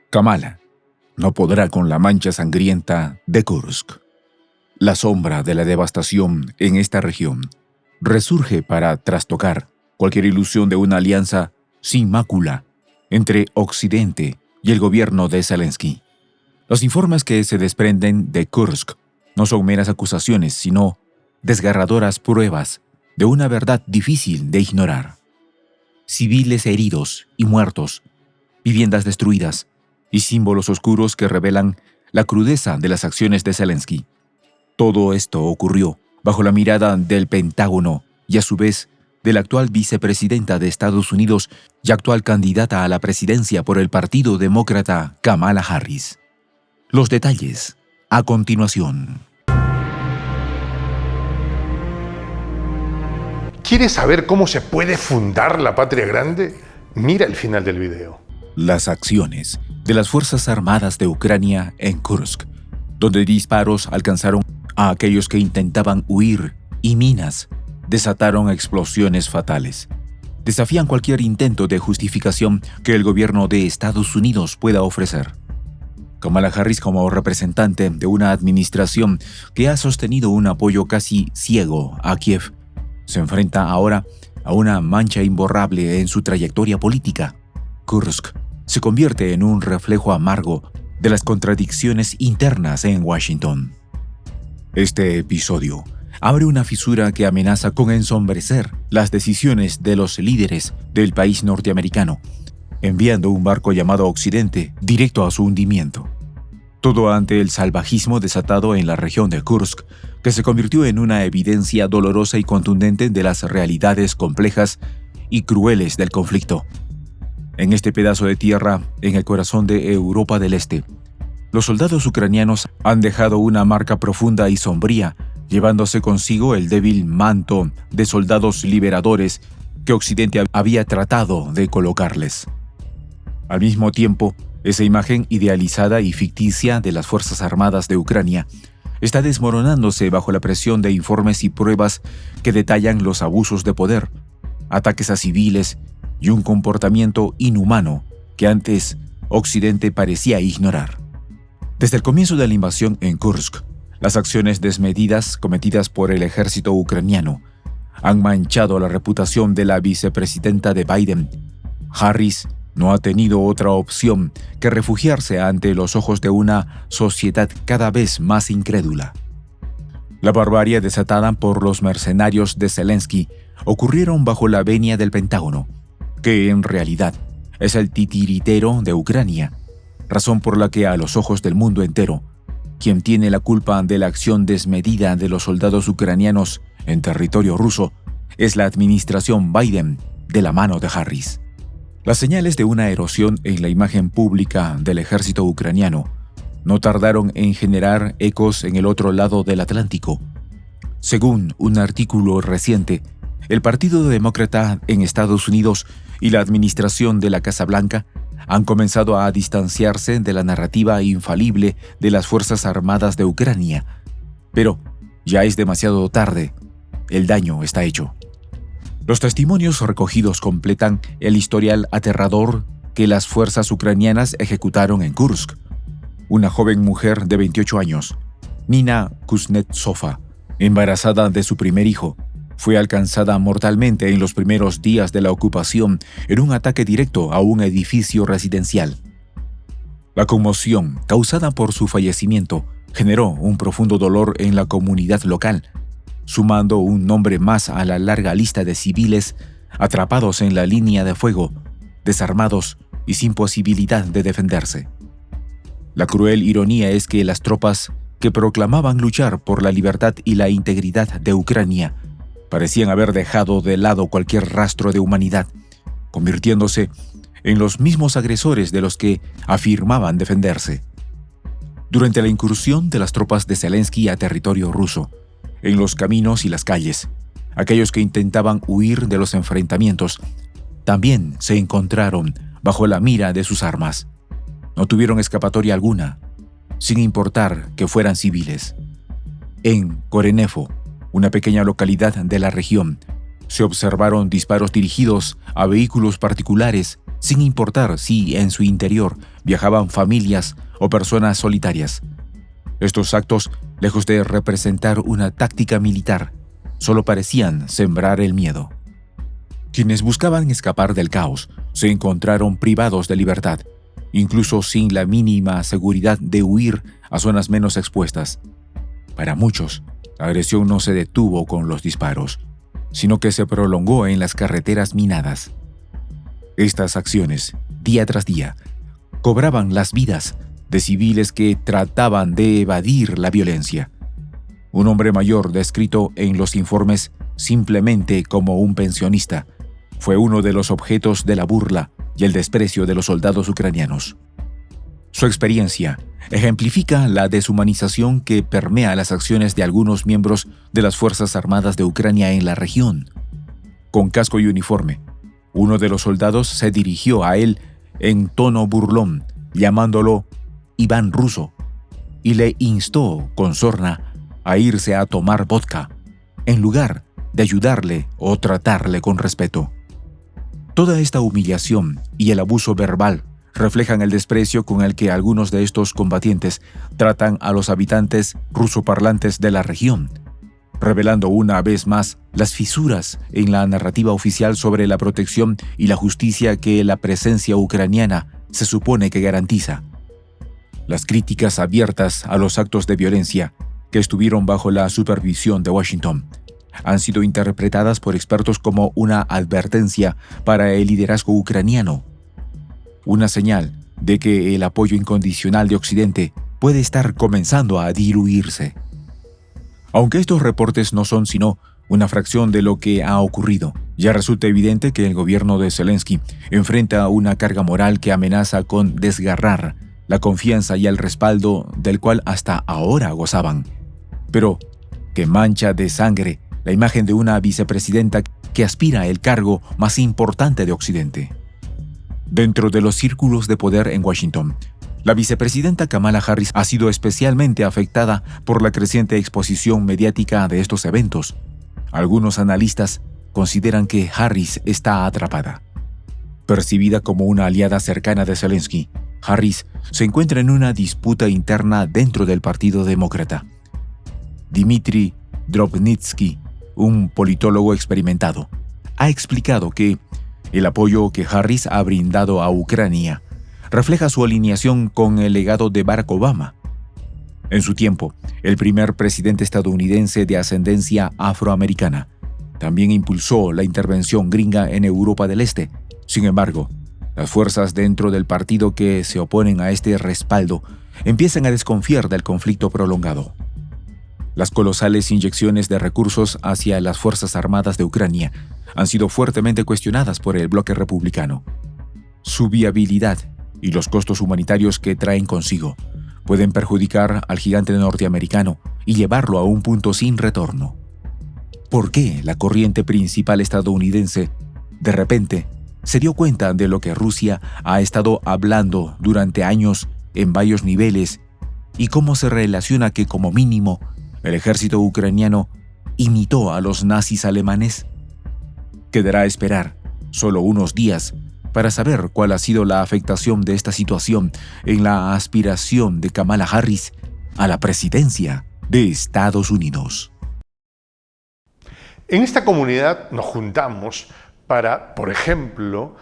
Kamala no podrá con la mancha sangrienta de Kursk. La sombra de la devastación en esta región resurge para trastocar cualquier ilusión de una alianza sin mácula entre Occidente y el gobierno de Zelensky. Los informes que se desprenden de Kursk no son meras acusaciones, sino desgarradoras pruebas de una verdad difícil de ignorar. Civiles heridos y muertos, viviendas destruidas y símbolos oscuros que revelan la crudeza de las acciones de Zelensky. Todo esto ocurrió bajo la mirada del Pentágono y a su vez de la actual vicepresidenta de Estados Unidos y actual candidata a la presidencia por el Partido Demócrata, Kamala Harris. Los detalles a continuación. ¿Quieres saber cómo se puede fundar la patria grande? Mira el final del video. Las acciones de las Fuerzas Armadas de Ucrania en Kursk, donde disparos alcanzaron a aquellos que intentaban huir y minas desataron explosiones fatales. Desafían cualquier intento de justificación que el gobierno de Estados Unidos pueda ofrecer. Kamala Harris, como representante de una administración que ha sostenido un apoyo casi ciego a Kiev, se enfrenta ahora a una mancha imborrable en su trayectoria política. Kursk se convierte en un reflejo amargo de las contradicciones internas en Washington. Este episodio abre una fisura que amenaza con ensombrecer las decisiones de los líderes del país norteamericano, enviando un barco llamado Occidente directo a su hundimiento. Todo ante el salvajismo desatado en la región de Kursk, que se convirtió en una evidencia dolorosa y contundente de las realidades complejas y crueles del conflicto. En este pedazo de tierra, en el corazón de Europa del Este, los soldados ucranianos han dejado una marca profunda y sombría, llevándose consigo el débil manto de soldados liberadores que Occidente había tratado de colocarles. Al mismo tiempo, esa imagen idealizada y ficticia de las Fuerzas Armadas de Ucrania está desmoronándose bajo la presión de informes y pruebas que detallan los abusos de poder, ataques a civiles y un comportamiento inhumano que antes Occidente parecía ignorar. Desde el comienzo de la invasión en Kursk, las acciones desmedidas cometidas por el ejército ucraniano han manchado la reputación de la vicepresidenta de Biden. Harris no ha tenido otra opción que refugiarse ante los ojos de una sociedad cada vez más incrédula. La barbarie desatada por los mercenarios de Zelensky ocurrieron bajo la venia del Pentágono, que en realidad es el titiritero de Ucrania, razón por la que a los ojos del mundo entero, quien tiene la culpa de la acción desmedida de los soldados ucranianos en territorio ruso es la administración Biden de la mano de Harris. Las señales de una erosión en la imagen pública del ejército ucraniano no tardaron en generar ecos en el otro lado del Atlántico. Según un artículo reciente, el Partido Demócrata en Estados Unidos y la administración de la Casa Blanca han comenzado a distanciarse de la narrativa infalible de las Fuerzas Armadas de Ucrania. Pero ya es demasiado tarde. El daño está hecho. Los testimonios recogidos completan el historial aterrador que las fuerzas ucranianas ejecutaron en Kursk. Una joven mujer de 28 años, Nina Kuznetsova, embarazada de su primer hijo, fue alcanzada mortalmente en los primeros días de la ocupación en un ataque directo a un edificio residencial. La conmoción causada por su fallecimiento generó un profundo dolor en la comunidad local, sumando un nombre más a la larga lista de civiles atrapados en la línea de fuego, desarmados y sin posibilidad de defenderse. La cruel ironía es que las tropas que proclamaban luchar por la libertad y la integridad de Ucrania parecían haber dejado de lado cualquier rastro de humanidad, convirtiéndose en los mismos agresores de los que afirmaban defenderse. Durante la incursión de las tropas de Zelensky a territorio ruso, en los caminos y las calles, aquellos que intentaban huir de los enfrentamientos también se encontraron bajo la mira de sus armas. No tuvieron escapatoria alguna, sin importar que fueran civiles. En Korenevo, una pequeña localidad de la región, se observaron disparos dirigidos a vehículos particulares, sin importar si en su interior viajaban familias o personas solitarias. Estos actos, lejos de representar una táctica militar, solo parecían sembrar el miedo. Quienes buscaban escapar del caos se encontraron privados de libertad, incluso sin la mínima seguridad de huir a zonas menos expuestas. Para muchos, la agresión no se detuvo con los disparos, sino que se prolongó en las carreteras minadas. Estas acciones, día tras día, cobraban las vidas de civiles que trataban de evadir la violencia. Un hombre mayor, descrito en los informes simplemente como un pensionista, fue uno de los objetos de la burla y el desprecio de los soldados ucranianos. Su experiencia ejemplifica la deshumanización que permea las acciones de algunos miembros de las Fuerzas Armadas de Ucrania en la región. Con casco y uniforme, uno de los soldados se dirigió a él en tono burlón, llamándolo Iván Ruso, y le instó con sorna a irse a tomar vodka, en lugar de ayudarle o tratarle con respeto. Toda esta humillación y el abuso verbal reflejan el desprecio con el que algunos de estos combatientes tratan a los habitantes rusoparlantes de la región, revelando una vez más las fisuras en la narrativa oficial sobre la protección y la justicia que la presencia ucraniana se supone que garantiza. Las críticas abiertas a los actos de violencia que estuvieron bajo la supervisión de Washington han sido interpretadas por expertos como una advertencia para el liderazgo ucraniano, una señal de que el apoyo incondicional de Occidente puede estar comenzando a diluirse. Aunque estos reportes no son sino una fracción de lo que ha ocurrido, ya resulta evidente que el gobierno de Zelensky enfrenta una carga moral que amenaza con desgarrar la confianza y el respaldo del cual hasta ahora gozaban, pero que mancha de sangre la imagen de una vicepresidenta que aspira al cargo más importante de Occidente. Dentro de los círculos de poder en Washington, la vicepresidenta Kamala Harris ha sido especialmente afectada por la creciente exposición mediática de estos eventos. Algunos analistas consideran que Harris está atrapada. Percibida como una aliada cercana de Zelensky, Harris se encuentra en una disputa interna dentro del Partido Demócrata. Dmitry Drobnitsky, un politólogo experimentado, ha explicado que el apoyo que Harris ha brindado a Ucrania refleja su alineación con el legado de Barack Obama. En su tiempo, el primer presidente estadounidense de ascendencia afroamericana también impulsó la intervención gringa en Europa del Este. Sin embargo, las fuerzas dentro del partido que se oponen a este respaldo empiezan a desconfiar del conflicto prolongado. Las colosales inyecciones de recursos hacia las Fuerzas Armadas de Ucrania han sido fuertemente cuestionadas por el bloque republicano. Su viabilidad y los costos humanitarios que traen consigo pueden perjudicar al gigante norteamericano y llevarlo a un punto sin retorno. ¿Por qué la corriente principal estadounidense, de repente, se dio cuenta de lo que Rusia ha estado hablando durante años en varios niveles y cómo se relaciona que, como mínimo, el ejército ucraniano imitó a los nazis alemanes? Quedará esperar solo unos días para saber cuál ha sido la afectación de esta situación en la aspiración de Kamala Harris a la presidencia de Estados Unidos. En esta comunidad nos juntamos para, por ejemplo,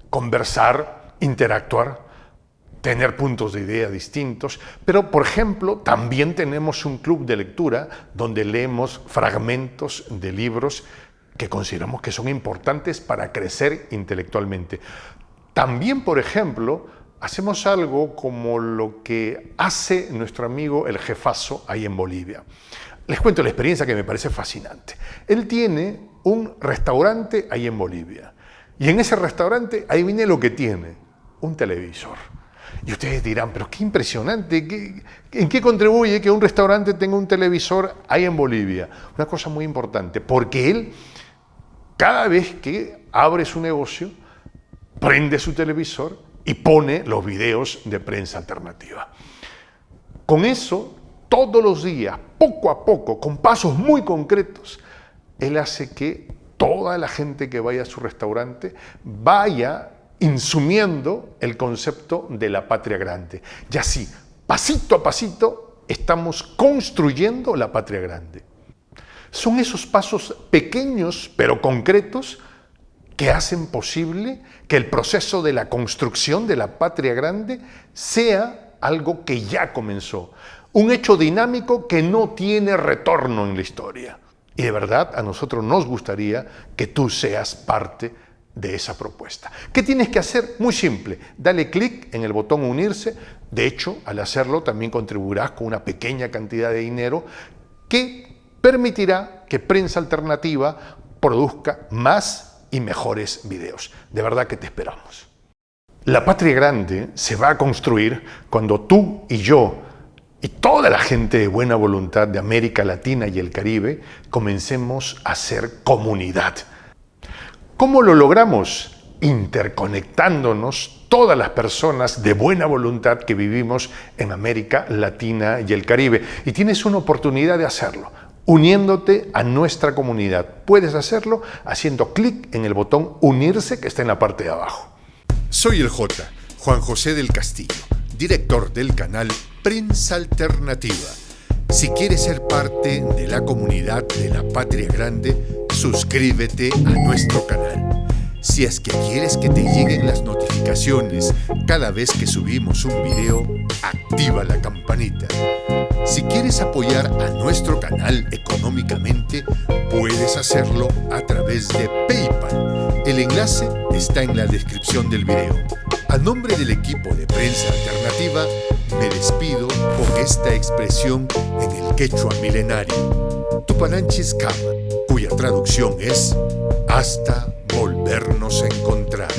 conversar, interactuar, tener puntos de idea distintos, pero, por ejemplo, también tenemos un club de lectura donde leemos fragmentos de libros que consideramos que son importantes para crecer intelectualmente. También, por ejemplo, hacemos algo como lo que hace nuestro amigo el jefazo ahí en Bolivia. Les cuento la experiencia que me parece fascinante. Él tiene un restaurante ahí en Bolivia y en ese restaurante, ahí viene lo que tiene, un televisor. Y ustedes dirán, pero qué impresionante, ¿en qué contribuye que un restaurante tenga un televisor ahí en Bolivia? Una cosa muy importante, porque él, cada vez que abre su negocio, prende su televisor y pone los videos de prensa alternativa. Con eso, todos los días, poco a poco, con pasos muy concretos, él hace que toda la gente que vaya a su restaurante vaya insumiendo el concepto de la patria grande. Y así, pasito a pasito, estamos construyendo la patria grande. Son esos pasos pequeños pero concretos que hacen posible que el proceso de la construcción de la patria grande sea algo que ya comenzó, un hecho dinámico que no tiene retorno en la historia. Y de verdad a nosotros nos gustaría que tú seas parte de esa propuesta. ¿Qué tienes que hacer? Muy simple, dale clic en el botón unirse. De hecho, al hacerlo también contribuirás con una pequeña cantidad de dinero que permitirá que Prensa Alternativa produzca más y mejores videos. De verdad que te esperamos. La patria grande se va a construir cuando tú y yo y toda la gente de buena voluntad de América Latina y el Caribe comencemos a ser comunidad. ¿Cómo lo logramos? Interconectándonos todas las personas de buena voluntad que vivimos en América Latina y el Caribe. Y tienes una oportunidad de hacerlo, uniéndote a nuestra comunidad. Puedes hacerlo haciendo clic en el botón unirse que está en la parte de abajo. Soy el J, Juan José del Castillo, director del canal Prensa Alternativa. Si quieres ser parte de la comunidad de la Patria Grande, suscríbete a nuestro canal. Si es que quieres que te lleguen las notificaciones cada vez que subimos un video, activa la campanita. Si quieres apoyar a nuestro canal económicamente, puedes hacerlo a través de PayPal. El enlace está en la descripción del video. A nombre del equipo de Prensa Alternativa, me despido con esta expresión en el quechua milenario, Tupananchis Kama, cuya traducción es hasta volvernos a encontrar.